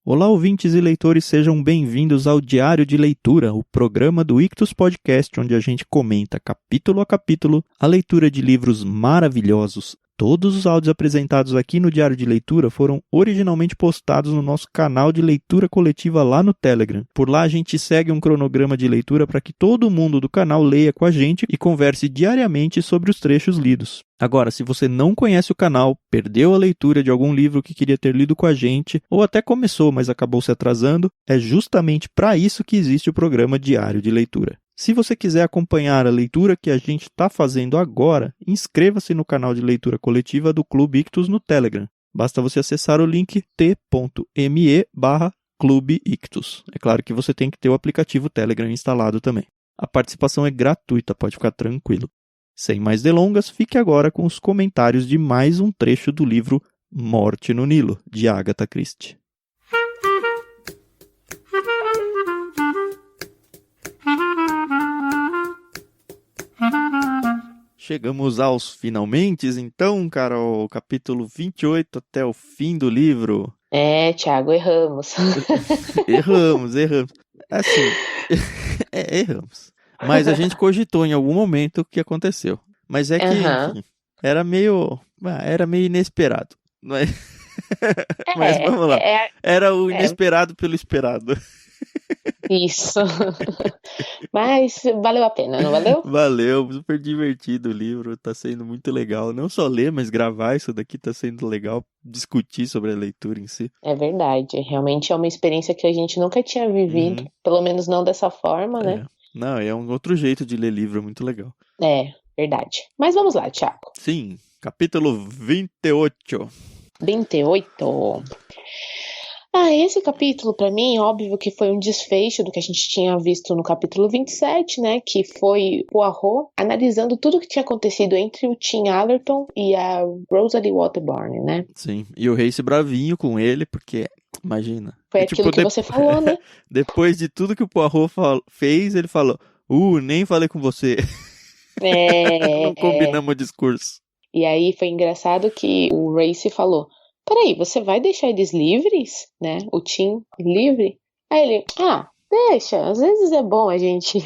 Olá, ouvintes e leitores, sejam bem-vindos ao Diário de Leitura, o programa do Ictus Podcast, onde a gente comenta capítulo a capítulo a leitura de livros maravilhosos. Todos os áudios apresentados aqui no Diário de Leitura foram originalmente postados no nosso canal de leitura coletiva lá no Telegram. Por lá a gente segue um cronograma de leitura para que todo mundo do canal leia com a gente e converse diariamente sobre os trechos lidos. Agora, se você não conhece o canal, perdeu a leitura de algum livro que queria ter lido com a gente, ou até começou, mas acabou se atrasando, é justamente para isso que existe o programa Diário de Leitura. Se você quiser acompanhar a leitura que a gente está fazendo agora, inscreva-se no canal de leitura coletiva do Clube Ictus no Telegram. Basta você acessar o link t.me/Clube Ictus. É claro que você tem que ter o aplicativo Telegram instalado também. A participação é gratuita, pode ficar tranquilo. Sem mais delongas, fique agora com os comentários de mais um trecho do livro Morte no Nilo, de Agatha Christie. Chegamos aos finalmente, então, Carol, capítulo 28 até o fim do livro. Thiago, erramos. Erramos. Assim, erramos. Mas a gente cogitou em algum momento o que aconteceu. Mas é que, enfim, era meio inesperado. Não é? Mas vamos lá. Era o inesperado pelo esperado. Isso. Mas valeu a pena, não valeu? Valeu, super divertido o livro, tá sendo muito legal. Não só ler, mas gravar isso daqui tá sendo legal, discutir sobre a leitura em si. É verdade, realmente é uma experiência que a gente nunca tinha vivido, pelo menos não dessa forma, né? Não, é um outro jeito de ler livro, muito legal. É, verdade. Mas vamos lá, Thiago. Sim, capítulo 28. 28. Esse capítulo, pra mim, óbvio que foi um desfecho do que a gente tinha visto no capítulo 27, né? Que foi Poirot analisando tudo que tinha acontecido entre o Tim Allerton e a Rosalie Waterburn, né? Sim, e o Race bravinho com ele, porque, imagina... Foi aquilo que você falou, né? Depois de tudo que o Poirot fez, ele falou, nem falei com você. Não combinamos o discurso. E aí foi engraçado que o Race falou... Peraí, você vai deixar eles livres, né? O Tim livre? Aí ele, deixa, às vezes é bom a gente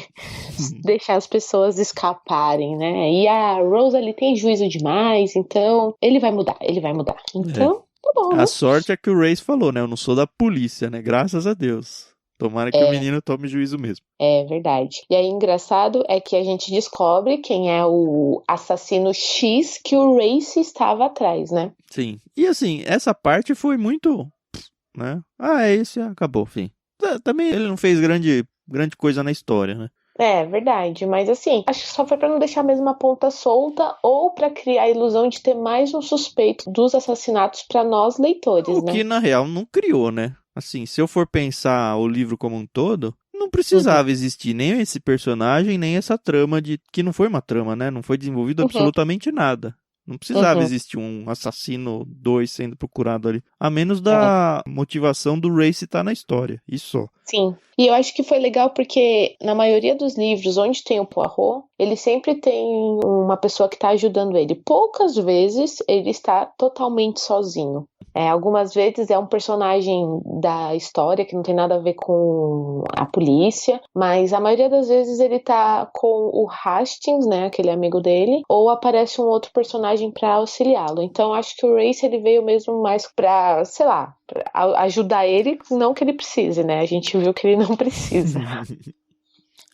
deixar as pessoas escaparem, né? E a Rosalie tem juízo demais, então ele vai mudar. Então, tá bom, né? A sorte é que o Race falou, né? Eu não sou da polícia, né? Graças a Deus. Tomara que o menino tome juízo mesmo. É verdade. E aí, engraçado é que a gente descobre quem é o assassino X que o Race estava atrás, né? Sim. E assim, essa parte foi muito... né? É isso, acabou, fim. Também ele não fez grande coisa na história, né? É verdade, mas assim, acho que só foi pra não deixar mesmo a ponta solta ou pra criar a ilusão de ter mais um suspeito dos assassinatos pra nós leitores, né? O que na real não criou, né? Assim, se eu for pensar o livro como um todo, não precisava existir nem esse personagem, nem essa trama que não foi uma trama, né? Não foi desenvolvido absolutamente nada. Não precisava existir um assassino 2 sendo procurado ali. A menos da motivação do Race estar na história. Isso só. Sim. E eu acho que foi legal porque na maioria dos livros onde tem o Poirot, ele sempre tem uma pessoa que está ajudando ele. Poucas vezes ele está totalmente sozinho. Algumas vezes é um personagem da história que não tem nada a ver com a polícia, mas a maioria das vezes ele tá com o Hastings, né, aquele amigo dele, ou aparece um outro personagem para auxiliá-lo. Então acho que o Race ele veio mesmo mais pra, sei lá, pra ajudar ele, não que ele precise, né? A gente viu que ele não precisa.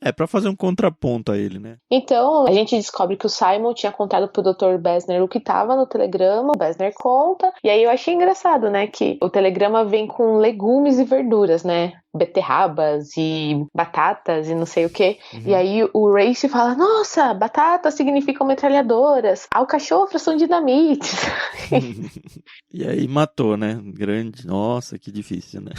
É pra fazer um contraponto a ele, né? Então, a gente descobre que o Simon tinha contado pro Dr. Besner o que tava no telegrama, o Besner conta, e aí eu achei engraçado, né, que o telegrama vem com legumes e verduras, né, beterrabas e batatas e não sei o que, e aí o Race fala, nossa, batatas significam metralhadoras, alcachofras são dinamites. E aí matou, né, nossa, que difícil, né?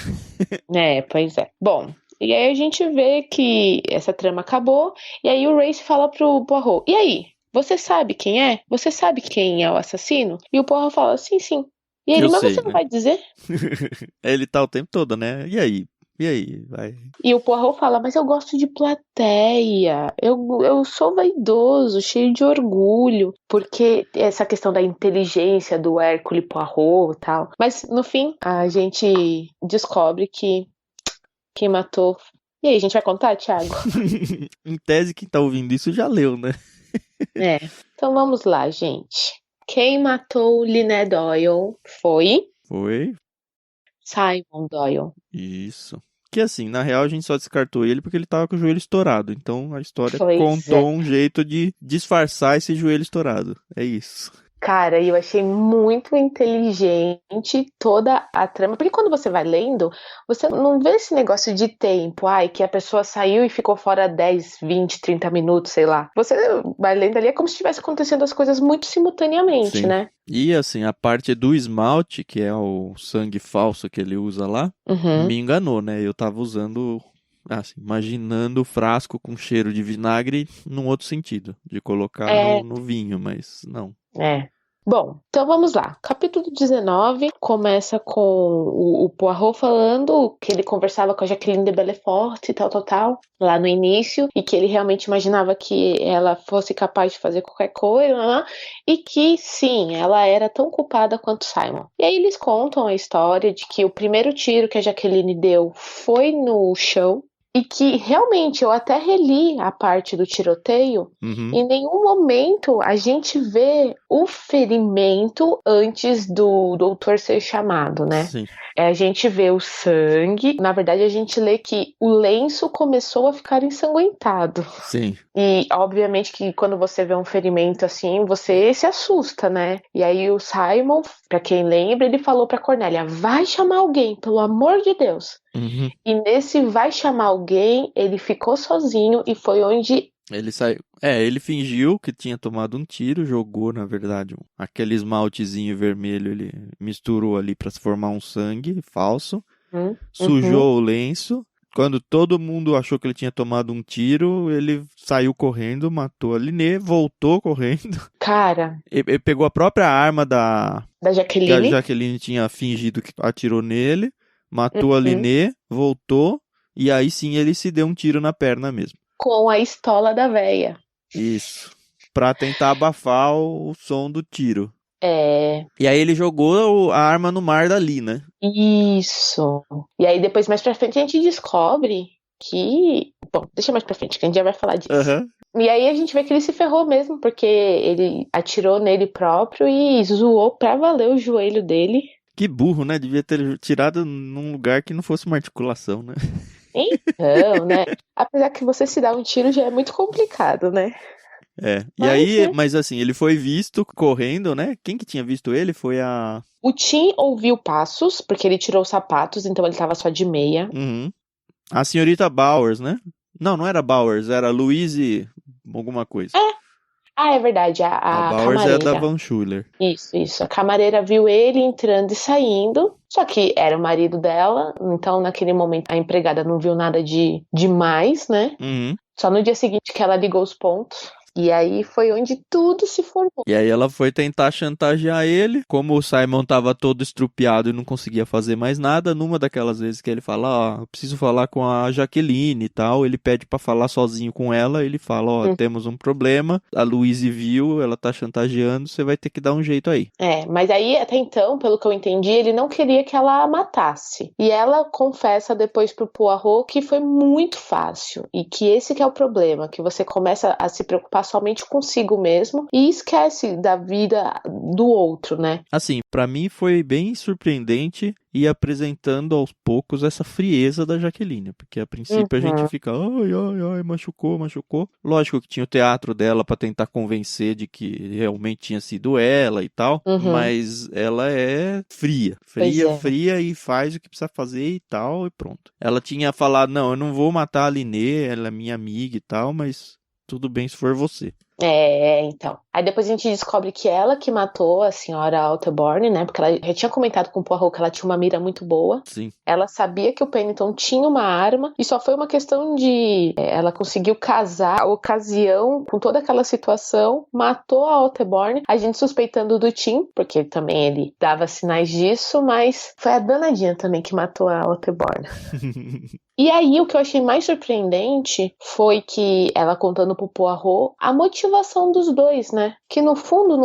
Pois é. Bom... E aí a gente vê que essa trama acabou, e aí o Race fala pro Poirot, e aí, você sabe quem é? Você sabe quem é o assassino? E o Poirot fala, sim. E ele, mas você não vai dizer? Ele tá o tempo todo, né? E aí, E aí, vai. E o Poirot fala, mas eu gosto de plateia, eu sou vaidoso, cheio de orgulho, porque essa questão da inteligência do Hercule Poirot e tal. Mas no fim, a gente descobre que quem matou. E aí, a gente vai contar, Thiago? Em tese, quem tá ouvindo isso já leu, né? É. Então vamos lá, gente. Quem matou Liné Doyle foi Foi Simon Doyle. isso. Que assim, na real a gente só descartou ele porque ele tava com o joelho estourado. Então a história Pois é. contou um jeito de disfarçar esse joelho estourado. É isso. Cara, eu achei muito inteligente toda a trama, porque quando você vai lendo, você não vê esse negócio de tempo, ai, que a pessoa saiu e ficou fora 10, 20, 30 minutos, sei lá. Você vai lendo ali, é como se estivesse acontecendo as coisas muito simultaneamente, Sim. né? E assim, a parte do esmalte, que é o sangue falso que ele usa lá, Uhum. me enganou, né? Eu tava usando, assim, imaginando o frasco com cheiro de vinagre num outro sentido, de colocar É, no vinho, mas não. é. Bom, então vamos lá. Capítulo 19 começa com o Poirot falando que ele conversava com a Jacqueline de Belfort e tal, lá no início, e que ele realmente imaginava que ela fosse capaz de fazer qualquer coisa, né? E que sim, ela era tão culpada quanto Simon. E aí eles contam a história de que o primeiro tiro que a Jacqueline deu foi no chão. E que realmente eu até reli a parte do tiroteio. Uhum. Em nenhum momento a gente vê o ferimento antes do doutor ser chamado, né? Sim. A gente vê o sangue. Na verdade, a gente lê que o lenço começou a ficar ensanguentado. Sim. E, obviamente, que quando você vê um ferimento assim, você se assusta, né? E aí o Simon, pra quem lembra, ele falou pra Cornélia, vai chamar alguém, pelo amor de Deus. Uhum. E nesse vai chamar alguém, ele ficou sozinho e foi onde... Ele saiu. Ele fingiu que tinha tomado um tiro, jogou, na verdade, aquele esmaltezinho vermelho, ele misturou ali pra se formar um sangue falso, Uhum. sujou o lenço. Quando todo mundo achou que ele tinha tomado um tiro, ele saiu correndo, matou a Linné, voltou correndo. Cara, Ele pegou a própria arma da que a Jaqueline. Jaqueline tinha fingido que atirou nele, matou a Uhum. Linné, voltou, e aí sim ele se deu um tiro na perna mesmo. Com a estola da véia. Isso. Pra tentar abafar o som do tiro. É, E aí ele jogou a arma no mar dali, né? isso. E aí depois mais pra frente a gente descobre que... Bom, deixa mais pra frente que a gente já vai falar disso. Aham. E aí a gente vê que ele se ferrou mesmo, porque ele atirou nele próprio e zoou pra valer o joelho dele. Que burro, né? Devia ter tirado num lugar que não fosse uma articulação, né? Então, né? Apesar que você se dar um tiro já é muito complicado, né? E Mas, aí, né? mas assim, ele foi visto correndo, né? Quem que tinha visto ele foi a... O Tim ouviu passos, porque ele tirou os sapatos, então ele tava só de meia. Uhum. A senhorita Bowers, né? Não, não era Bowers, era Louise alguma coisa. Ah, é verdade, A a Bowers é a da camareira. Van Schuller. Isso. A camareira viu ele entrando e saindo, só que era o marido dela, então naquele momento a empregada não viu nada de demais, né? Uhum. Só no dia seguinte que ela ligou os pontos. E aí foi onde tudo se formou. E aí ela foi tentar chantagear ele. Como o Simon tava todo estrupiado e não conseguia fazer mais nada, numa daquelas vezes que ele fala, ó, eu preciso falar com a Jaqueline e tal, ele pede pra falar sozinho com ela, ele fala, ó, temos um problema, a Louise viu, ela tá chantageando, você vai ter que dar um jeito aí. Mas aí até então, pelo que eu entendi, ele não queria que ela a matasse. E ela confessa depois pro Poirot que foi muito fácil e que esse que é o problema, que você começa a se preocupar somente consigo mesmo e esquece da vida do outro, né? Assim, pra mim foi bem surpreendente ir apresentando aos poucos essa frieza da Jaqueline, porque a princípio a gente fica, ai, machucou. Lógico que tinha o teatro dela pra tentar convencer de que realmente tinha sido ela e tal, mas ela é fria, Pois é. fria e faz o que precisa fazer e tal e pronto. Ela tinha falado, não, eu não vou matar a Linné, ela é minha amiga e tal, mas tudo bem se for você. Então. Aí depois a gente descobre que ela que matou a senhora Altaborn, né? Porque ela já tinha comentado com o Poirot que ela tinha uma mira muito boa. Sim. Ela sabia que o Pennington tinha uma arma e só foi uma questão de... ela conseguiu casar a ocasião com toda aquela situação, matou a Altaborn, a gente suspeitando do Tim, porque também ele dava sinais disso, mas foi a danadinha também que matou a Altaborn. E aí, o que eu achei mais surpreendente foi que ela contando pro Poirot a motivação dos dois, né? Que no fundo,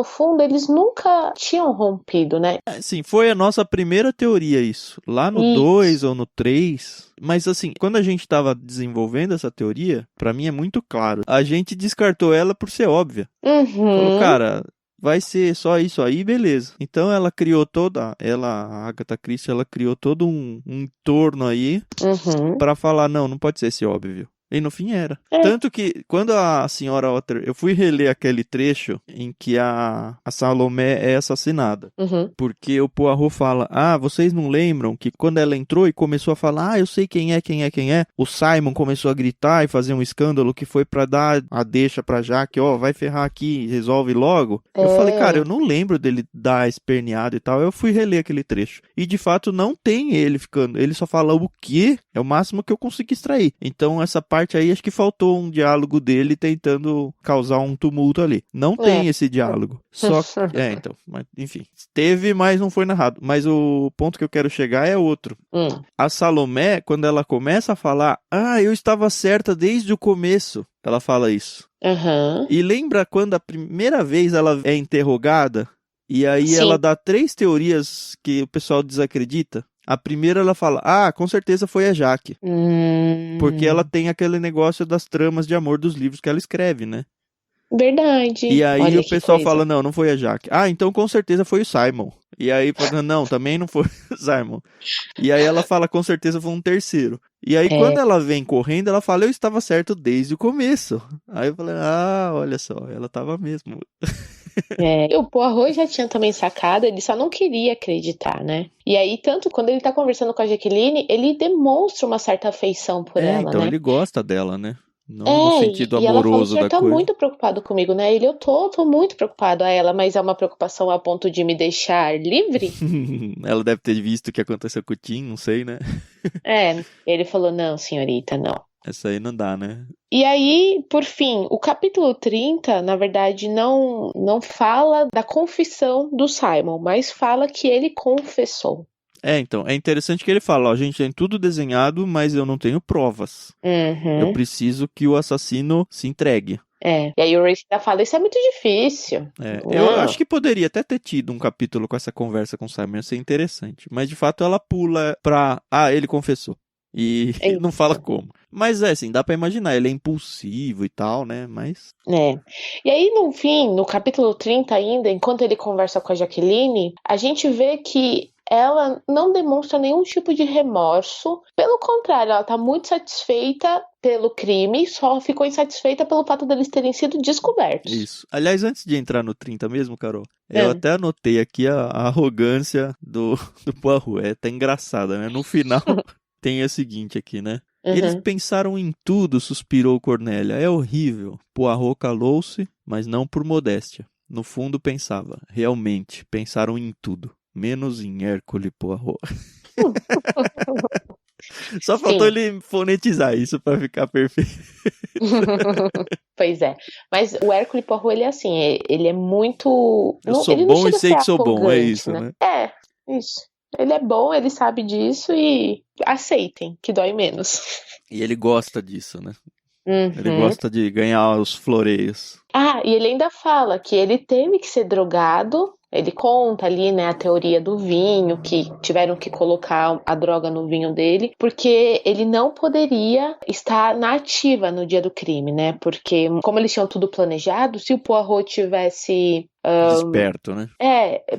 eles nunca tinham rompido, né? Sim, foi a nossa primeira teoria isso. Lá no 2 ou no 3. Mas assim, quando a gente tava desenvolvendo essa teoria, pra mim é muito claro. A gente descartou ela por ser óbvia. Falou, cara... vai ser só isso aí, beleza. Então ela criou a Agatha Christie, ela criou todo um entorno aí pra falar, não pode ser esse óbvio. E no fim era. Tanto que, quando a senhora Otter... eu fui reler aquele trecho em que a Salomé é assassinada. Porque o Poirot fala, vocês não lembram que quando ela entrou e começou a falar, eu sei quem é, o Simon começou a gritar e fazer um escândalo que foi pra dar a deixa pra Jaque, vai ferrar aqui, resolve logo. Eu falei, cara, eu não lembro dele dar a esperneada e tal. Eu fui reler aquele trecho. E, de fato, não tem ele ficando. Ele só fala o quê? É o máximo que eu consegui extrair. Então, essa parte aí, acho que faltou um diálogo dele tentando causar um tumulto ali. Não tem esse diálogo. Só então, mas, enfim. Teve, mas não foi narrado. Mas o ponto que eu quero chegar é outro. A Salomé, quando ela começa a falar, eu estava certa desde o começo. Ela fala isso. E lembra quando a primeira vez ela é interrogada? E aí ela dá 3 teorias que o pessoal desacredita? A primeira ela fala, com certeza foi a Jaque. Porque ela tem aquele negócio das tramas de amor dos livros que ela escreve, né? Verdade. E aí o pessoal fala, não foi a Jaque. Então com certeza foi o Simon. E aí fala, não, também não foi o Simon. E aí ela fala, com certeza foi um terceiro. E aí quando ela vem correndo, ela fala, eu estava certo desde o começo. Aí eu falei, olha só, ela estava mesmo. O Poirot já tinha também sacado, ele só não queria acreditar, né? E aí, tanto quando ele tá conversando com a Jaqueline, ele demonstra uma certa afeição por ela, então né? ele gosta dela, né? Não no sentido amoroso ela fala, o senhor da tá coisa. muito preocupado comigo, né? Eu tô muito preocupado a ela, mas é uma preocupação a ponto de me deixar livre? Ela deve ter visto o que aconteceu com o Tim, não sei, né? Ele falou, não, senhorita, não. Essa aí não dá, né? E aí, por fim, o capítulo 30, na verdade, não fala da confissão do Simon, mas fala que ele confessou. Então, é interessante que ele fala, a gente tem tudo desenhado, mas eu não tenho provas. Eu preciso que o assassino se entregue. E aí o Race ainda fala, isso é muito difícil. Eu acho que poderia até ter tido um capítulo com essa conversa com o Simon, ia ser interessante. Mas, de fato, ela pula pra, ele confessou. E não fala como. Mas assim, dá pra imaginar, ele é impulsivo e tal, né? Mas... E aí, no fim, no capítulo 30 ainda, enquanto ele conversa com a Jaqueline, a gente vê que ela não demonstra nenhum tipo de remorso. Pelo contrário, ela tá muito satisfeita pelo crime, só ficou insatisfeita pelo fato deles terem sido descobertos. Isso. Aliás, antes de entrar no 30 mesmo, Carol, eu até anotei aqui a arrogância do Poirot. É até engraçada, né? No final... Tem o seguinte aqui, né? Eles pensaram em tudo, suspirou Cornélia. É horrível. Poirot calou-se, mas não por modéstia. No fundo pensava, realmente, pensaram em tudo. Menos em Hercule Poirot. Só faltou ele fonetizar isso pra ficar perfeito. Pois é. Mas o Hercule Poirot, ele é assim, ele é muito... Eu sou bom e sei que sou bom, é isso, né? Isso. Ele é bom, ele sabe disso e aceitem, que dói menos. E ele gosta disso, né? Ele gosta de ganhar os floreios. E ele ainda fala que ele teve que ser drogado. Ele conta ali, né, a teoria do vinho, que tiveram que colocar a droga no vinho dele, porque ele não poderia estar na ativa no dia do crime, né? Porque, como eles tinham tudo planejado, se o Poirot tivesse Desperto, né?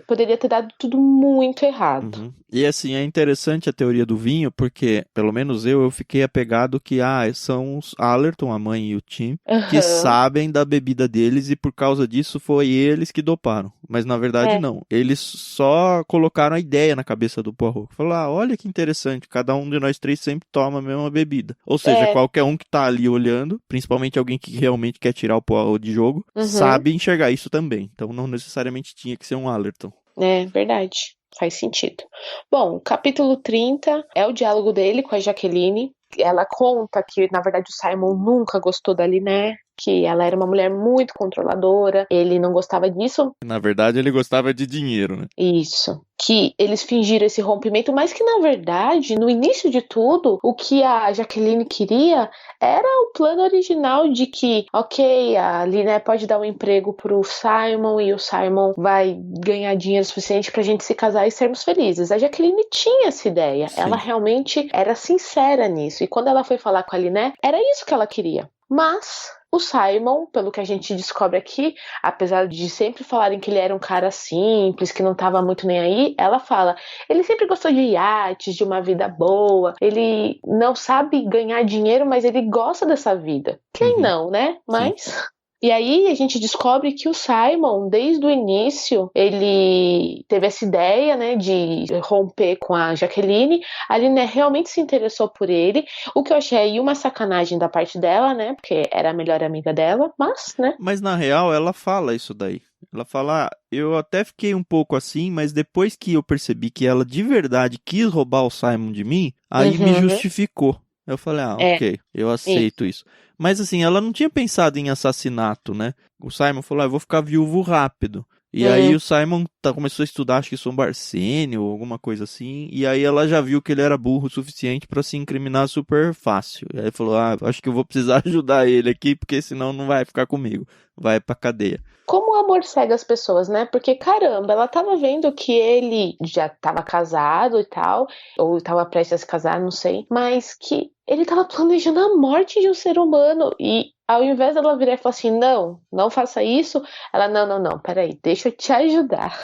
Poderia ter dado tudo muito errado. Uhum. E assim, é interessante a teoria do vinho, porque, pelo menos eu fiquei apegado que, são os Allerton, a mãe e o Tim, que sabem da bebida deles e por causa disso foi eles que doparam. Mas na verdade não. Eles só colocaram a ideia na cabeça do Poirot. Falaram, olha que interessante, cada um de nós três sempre toma a mesma bebida. Ou seja, qualquer um que tá ali olhando, principalmente alguém que realmente quer tirar o Poirot de jogo, sabe enxergar isso também. Então não necessariamente tinha que ser um Allerton. É verdade. Faz sentido. Bom, capítulo 30 é o diálogo dele com a Jaqueline. Ela conta que, na verdade, o Simon nunca gostou da Liné, que ela era uma mulher muito controladora, ele não gostava disso. Na verdade, ele gostava de dinheiro, né? Isso. Que eles fingiram esse rompimento, mas que, na verdade, no início de tudo, o que a Jaqueline queria era o plano original de que, ok, a Liné pode dar um emprego pro Simon e o Simon vai ganhar dinheiro suficiente pra gente se casar e sermos felizes. A Jaqueline tinha essa ideia. Sim. Ela realmente era sincera nisso. E quando ela foi falar com a Liné, era isso que ela queria. Mas o Simon, pelo que a gente descobre aqui, apesar de sempre falarem que ele era um cara simples, que não estava muito nem aí, ela fala, ele sempre gostou de iates, de uma vida boa, ele não sabe ganhar dinheiro, mas ele gosta dessa vida. Quem não, né? Mas... Sim. E aí a gente descobre que o Simon, desde o início, ele teve essa ideia, né, de romper com a Jaqueline. A Liné realmente se interessou por ele, o que eu achei aí uma sacanagem da parte dela, né, porque era a melhor amiga dela, mas, né. Mas na real ela fala isso daí. Ela fala, eu até fiquei um pouco assim, mas depois que eu percebi que ela de verdade quis roubar o Simon de mim, aí me justificou. Eu falei, ok, eu aceito isso. Mas assim, ela não tinha pensado em assassinato, né? O Simon falou, eu vou ficar viúvo rápido. E aí o Simon começou a estudar, acho que Sombra Arsênio ou alguma coisa assim. E aí ela já viu que ele era burro o suficiente pra se incriminar super fácil. E aí falou, acho que eu vou precisar ajudar ele aqui, porque senão não vai ficar comigo. Vai pra cadeia. Como o amor cega as pessoas, né? Porque, caramba, ela tava vendo que ele já tava casado e tal, ou tava prestes a se casar, não sei, mas que ele tava planejando a morte de um ser humano e ao invés dela virar e falar assim, não faça isso, ela, não, peraí, deixa eu te ajudar.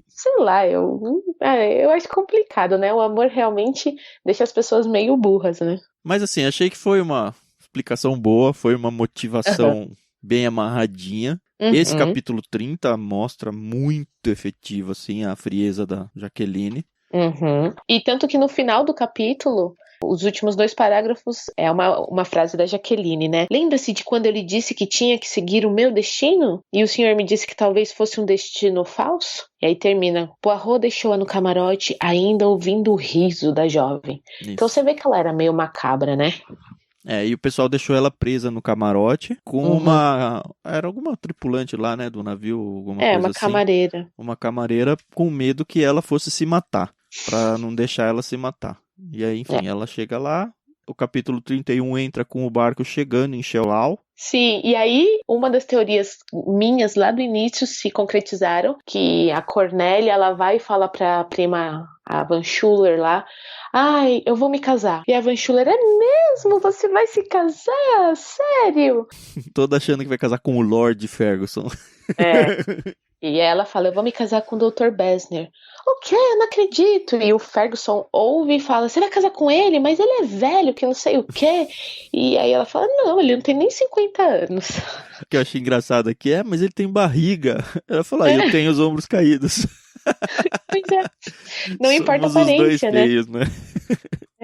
Sei lá, eu acho complicado, né? O amor realmente deixa as pessoas meio burras, né? Mas assim, achei que foi uma explicação boa, foi uma motivação bem amarradinha. Esse capítulo 30 mostra muito efetivo, assim, a frieza da Jaqueline. E tanto que no final do capítulo, os últimos 2 parágrafos é uma frase da Jaqueline, né? Lembra-se de quando ele disse que tinha que seguir o meu destino? E o senhor me disse que talvez fosse um destino falso? E aí termina, Poirot deixou-a no camarote, ainda ouvindo o riso da jovem. Isso. Então você vê que ela era meio macabra, né? E o pessoal deixou ela presa no camarote com era alguma tripulante lá, né, do navio, alguma coisa uma assim. camareira. Uma camareira com medo que ela fosse se matar, pra não deixar ela se matar. E aí, enfim, ela chega lá, o capítulo 31 entra com o barco chegando em Shelau. Sim, e aí uma das teorias minhas lá do início se concretizaram, que a Cornélia, ela vai e fala pra prima, a Van Schuller lá, eu vou me casar. E a Van Schuller, é mesmo? Você vai se casar? Sério? Toda achando que vai casar com o Lord Ferguson. E ela fala, eu vou me casar com o Dr. Besner. O quê? Eu não acredito. E o Ferguson ouve e fala, você vai casar com ele? Mas ele é velho, que não sei o quê. E aí ela fala, não, ele não tem nem 50 anos. O que eu achei engraçado aqui mas ele tem barriga. Ela fala, eu tenho os ombros caídos. Pois é. Não importa a aparência, os dois feios, né?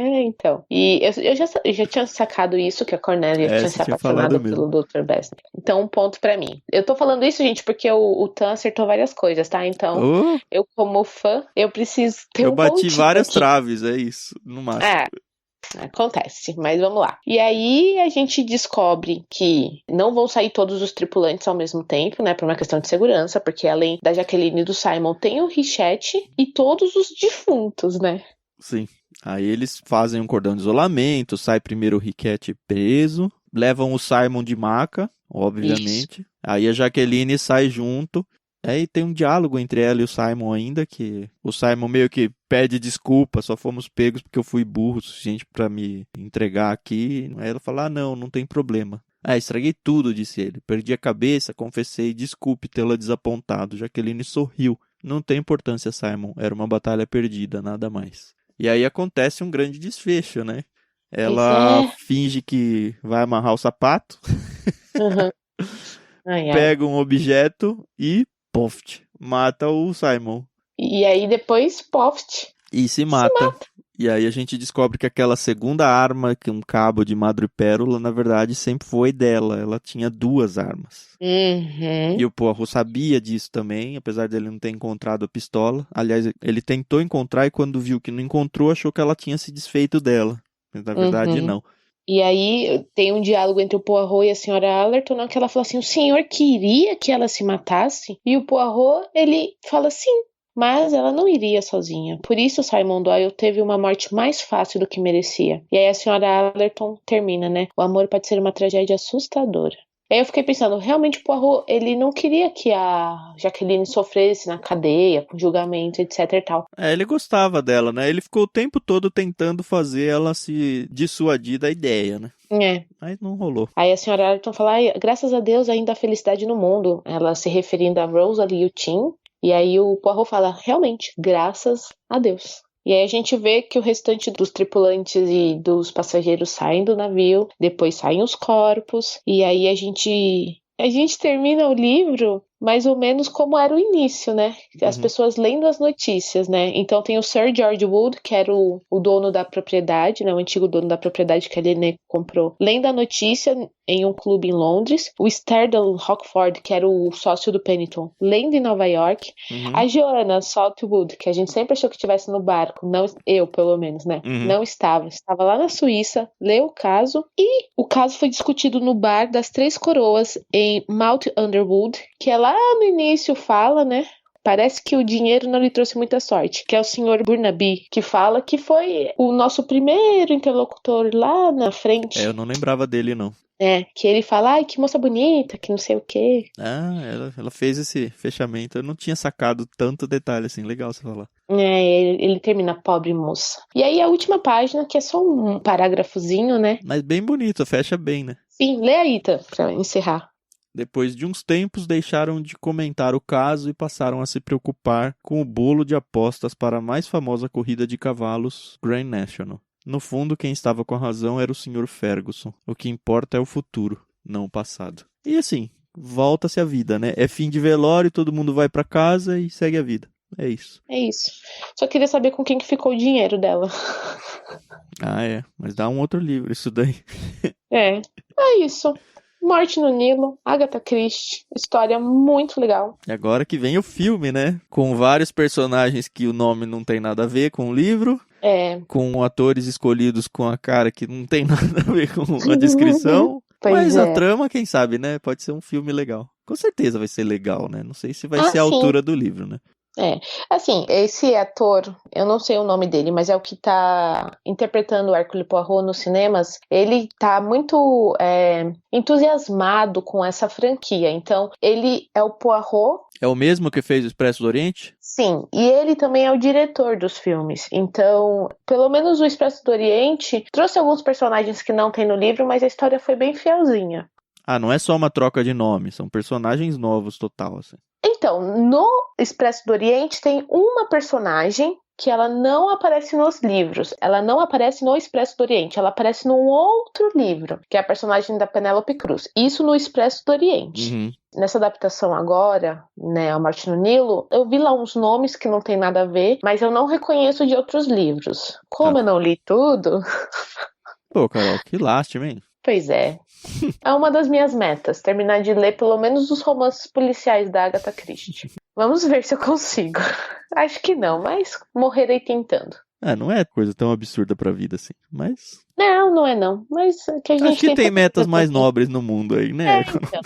Então. E eu já tinha sacado isso, que a Cornélia tinha se apaixonado pelo Dr. Besner. Então, um ponto pra mim. Eu tô falando isso, gente, porque o Tan acertou várias coisas, tá? Então, eu como fã, eu preciso ter um pontinho. Eu bati várias traves, é isso, no máximo. Acontece, mas vamos lá. E aí a gente descobre que não vão sair todos os tripulantes ao mesmo tempo, né, por uma questão de segurança, porque além da Jaqueline e do Simon tem o Richette e todos os defuntos, né? Sim. Aí eles fazem um cordão de isolamento, sai primeiro o Riquete preso, levam o Simon de maca, obviamente. Isso. Aí a Jaqueline sai junto. Aí tem um diálogo entre ela e o Simon ainda, que o Simon meio que pede desculpa, só fomos pegos porque eu fui burro o suficiente pra me entregar aqui. Aí ela fala, não tem problema. Estraguei tudo, disse ele. Perdi a cabeça, confessei, desculpe tê-la desapontado. Jaqueline sorriu. Não tem importância, Simon. Era uma batalha perdida, nada mais. E aí acontece um grande desfecho, né? Pois Ela é. finge que vai amarrar o sapato, Uhum. Ai, ai. pega um objeto e, poft, mata o Simon. E aí depois, poft. E se Se mata. mata. E aí a gente descobre que aquela segunda arma, que um cabo de madrepérola, na verdade sempre foi dela. Ela tinha 2 armas. E Uhum. o Poirot sabia disso também, apesar dele não ter encontrado a pistola. Aliás, ele tentou encontrar e quando viu que não encontrou, achou que ela tinha se desfeito dela. Mas na verdade Uhum. não. E aí tem um diálogo entre o Poirot e a senhora Allerton, que ela fala assim: o senhor queria que ela se matasse? E o Poirot, ele fala sim, mas ela não iria sozinha. Por isso Simon Doyle teve uma morte mais fácil do que merecia. E aí a senhora Allerton termina, né? O amor pode ser uma tragédia assustadora. Aí eu fiquei pensando, realmente o Poirot, ele não queria que a Jaqueline sofresse na cadeia, com julgamento, etc e tal. Ele gostava dela, né? Ele ficou o tempo todo tentando fazer ela se dissuadir da ideia, né? É. Mas não rolou. Aí a senhora Allerton fala, ai, graças a Deus ainda há felicidade no mundo. Ela se referindo a Rosalie e o Tim. E aí o Poirot fala, realmente, graças a Deus. E aí a gente vê que o restante dos tripulantes e dos passageiros saem do navio, depois saem os corpos, e aí a gente termina o livro mais ou menos como era o início, né? As Uhum. pessoas lendo as notícias, né? Então tem o Sir George Wood, que era o dono da propriedade, né? O antigo dono da propriedade que a Lene comprou, lendo a notícia em um clube em Londres. O Sterdal Rockford, que era o sócio do Pennington, lendo em Nova York. Uhum. A Joanna Saltwood, que a gente sempre achou que estivesse no barco, não, eu pelo menos, né? Uhum. Não estava lá na Suíça, leu o caso e o caso foi discutido no bar das Três Coroas em Mount Underwood, que é lá no início fala, né? Parece que o dinheiro não lhe trouxe muita sorte, que é o senhor Burnaby, que fala que foi o nosso primeiro interlocutor lá na frente. Eu não lembrava dele, não. Que ele fala, ai, que moça bonita, que não sei o quê. Ela fez esse fechamento. Eu não tinha sacado tanto detalhe assim. Legal você falar. Ele termina, pobre moça. E aí a última página, que é só um parágrafozinho, né? Mas bem bonito, fecha bem, né? Sim, lê aí, Ita, pra encerrar. Depois de uns tempos, deixaram de comentar o caso e passaram a se preocupar com o bolo de apostas para a mais famosa corrida de cavalos, Grand National. No fundo, quem estava com a razão era o Sr. Ferguson. O que importa é o futuro, não o passado. E assim, volta-se a vida, né? É fim de velório, todo mundo vai para casa e segue a vida. É isso. É isso. Só queria saber com quem que ficou o dinheiro dela. Mas dá um outro livro isso daí. É isso. Morte no Nilo, Agatha Christie, história muito legal. E agora que vem o filme, né? Com vários personagens que o nome não tem nada a ver com o livro. Com atores escolhidos com a cara que não tem nada a ver com a descrição. Mas a trama, quem sabe, né? Pode ser um filme legal. Com certeza vai ser legal, né? Não sei se vai ser a altura do livro, né? Assim, esse ator, eu não sei o nome dele, mas é o que tá interpretando o Hercule Poirot nos cinemas. Ele tá muito entusiasmado com essa franquia. Então, ele é o Poirot. É o mesmo que fez o Expresso do Oriente? Sim, e ele também é o diretor dos filmes. Então, pelo menos o Expresso do Oriente trouxe alguns personagens que não tem no livro, mas a história foi bem fielzinha. Não é só uma troca de nome, são personagens novos total, assim. Então, no Expresso do Oriente tem uma personagem que ela não aparece nos livros. Ela não aparece no Expresso do Oriente. Ela aparece num outro livro, que é a personagem da Penélope Cruz. Isso no Expresso do Oriente. Uhum. Nessa adaptação agora, né, A Morte no Nilo, eu vi lá uns nomes que não tem nada a ver, mas eu não reconheço de outros livros. Como eu não li tudo... Pô, Carol, que lástima, hein? Pois é. É uma das minhas metas, terminar de ler pelo menos os romances policiais da Agatha Christie. Vamos ver se eu consigo. Acho que não, mas morrerei tentando. Não é coisa tão absurda pra vida assim, mas... Não é não, mas que a gente acho que tem metas mais nobres no mundo aí, né? Então.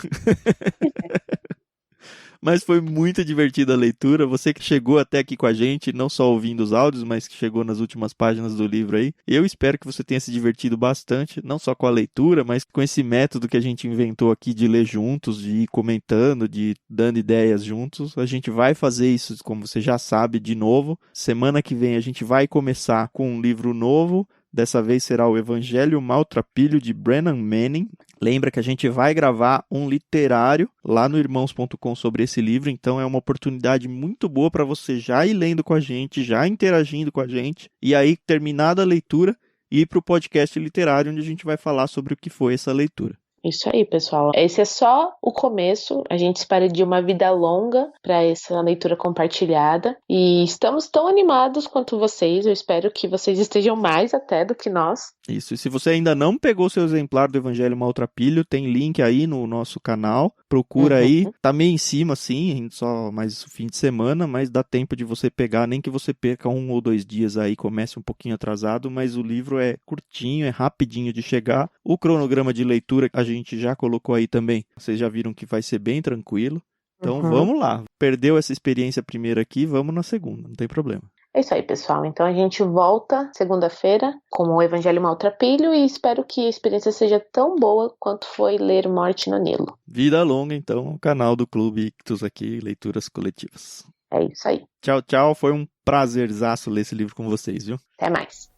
Mas foi muito divertida a leitura. Você que chegou até aqui com a gente, não só ouvindo os áudios, mas que chegou nas últimas páginas do livro aí. Eu espero que você tenha se divertido bastante, não só com a leitura, mas com esse método que a gente inventou aqui de ler juntos, de ir comentando, de ir dando ideias juntos. A gente vai fazer isso, como você já sabe, de novo. Semana que vem a gente vai começar com um livro novo. Dessa vez será o Evangelho Maltrapilho de Brennan Manning. Lembra que a gente vai gravar um literário lá no irmãos.com sobre esse livro, então é uma oportunidade muito boa para você já ir lendo com a gente, já interagindo com a gente, e aí, terminada a leitura, ir para o podcast literário, onde a gente vai falar sobre o que foi essa leitura. Isso aí, pessoal. Esse é só o começo. A gente espera de uma vida longa para essa leitura compartilhada. E estamos tão animados quanto vocês. Eu espero que vocês estejam mais até do que nós. Isso. E se você ainda não pegou seu exemplar do Evangelho Maltrapilho, tem link aí no nosso canal. Procura aí. Tá meio em cima, assim, só mais o fim de semana, mas dá tempo de você pegar, nem que você perca 1 ou 2 dias aí, comece um pouquinho atrasado, mas o livro é curtinho, é rapidinho de chegar. O cronograma de leitura a gente já colocou aí também. Vocês já viram que vai ser bem tranquilo. Então vamos lá. Perdeu essa experiência primeira aqui, vamos na segunda, não tem problema. É isso aí, pessoal. Então a gente volta segunda-feira com o Evangelho Maltrapilho e espero que a experiência seja tão boa quanto foi ler Morte no Nilo. Vida longa, então, o canal do Clube Ictus aqui, Leituras Coletivas. É isso aí. Tchau, tchau. Foi um prazerzaço ler esse livro com vocês, viu? Até mais.